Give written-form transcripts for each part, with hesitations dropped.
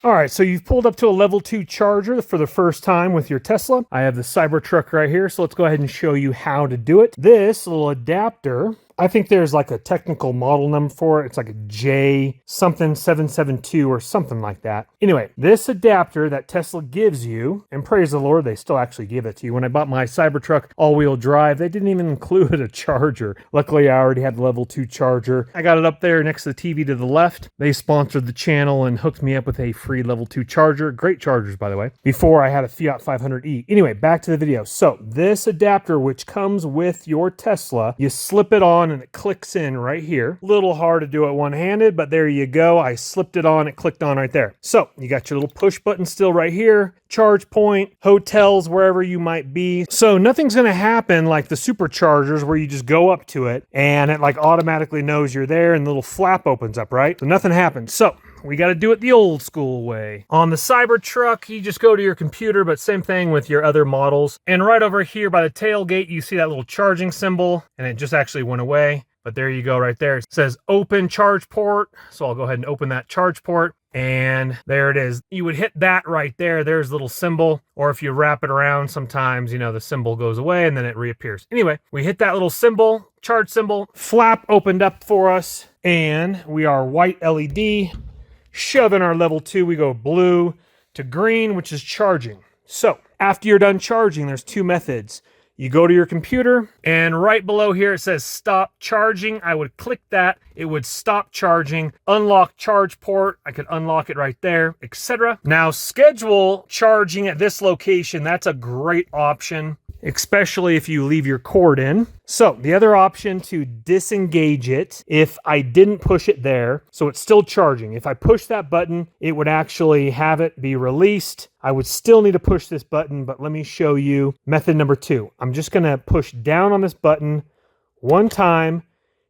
All right, so you've pulled up to a level 2 charger for the first time with your Tesla. I have the Cybertruck right here, so let's go ahead and show you how to do it. This little adapter, I think there's like a technical model number for it. It's like a J something 772 or something like that. Anyway, this adapter that Tesla gives you, and praise the Lord, they still actually give it to you. When I bought my Cybertruck all-wheel drive, they didn't even include a charger. Luckily, I already had the level 2 charger. I got it up there next to the TV to the left. They sponsored the channel and hooked me up with a free level 2 charger. Great chargers, by the way, before I had a Fiat 500e. Anyway, back to the video. So this adapter, which comes with your Tesla, you slip it on and it clicks in right here. A little hard to do it one-handed, but there you go. I slipped it on, it clicked on right there. So you got your little push button still right here, charge point, hotels, wherever you might be. So nothing's going to happen like the superchargers where you just go up to it and it like automatically knows you're there and the little flap opens up, right? So nothing happens. So we got to do it the old school way. On the Cybertruck, you just go to your computer, but same thing with your other models. And right over here by the tailgate, you see that little charging symbol, and it just actually went away. But there you go right there. It says open charge port. So I'll go ahead and open that charge port. And there it is. You would hit that right there. There's a little symbol. Or if you wrap it around, sometimes, you know, the symbol goes away and then it reappears. Anyway, we hit that little symbol, charge symbol. Flap opened up for us. And we are white LED. Shove in our level 2, we go blue to green, which is charging. So after you're done charging, there's two methods. You go to your computer, and right below here it says stop charging. I would click that. It would stop charging. Unlock charge port. I could unlock it right there, etc. Now schedule charging at this location. That's a great option, especially if you leave your cord in. So the other option to disengage it, if I didn't push it there, so it's still charging. If I push that button, it would actually have it be released. I would still need to push this button, but let me show you method number 2. I'm just going to push down on this button one time.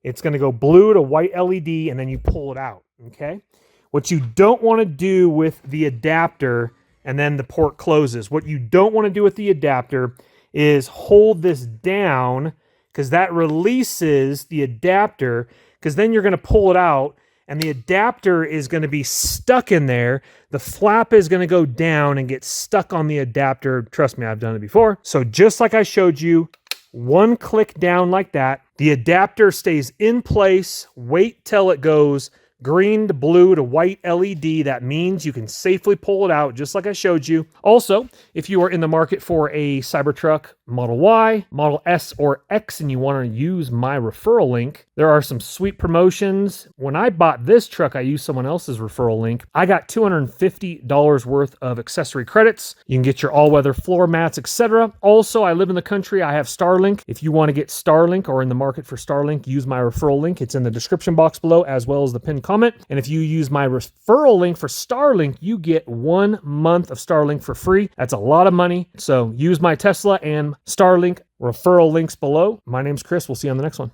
It's going to go blue to white LED, and then you pull it out, okay? What you don't want to do with the adapter, and then the port closes. What you don't want to do with the adapter is hold this down, because that releases the adapter, because then you're going to pull it out and the adapter is going to be stuck in there. The flap is going to go down and get stuck on the adapter. Trust me, I've done it before. So just like I showed you, one click down like that, the adapter stays in place. Wait till it goes green to blue to white LED. That means you can safely pull it out just like I showed you. Also, if you are in the market for a Cybertruck Model Y, Model S, or X, and you want to use my referral link, there are some sweet promotions. When I bought this truck, I used someone else's referral link. I got $250 worth of accessory credits. You can get your all-weather floor mats, etc. Also, I live in the country. I have Starlink. If you want to get Starlink or in the market for Starlink, use my referral link. It's in the description box below, as well as the pinned comment. And if you use my referral link for Starlink, you get 1 month of Starlink for free. That's a lot of money. So use my Tesla and Starlink referral links below. My name's Chris. We'll see you on the next one.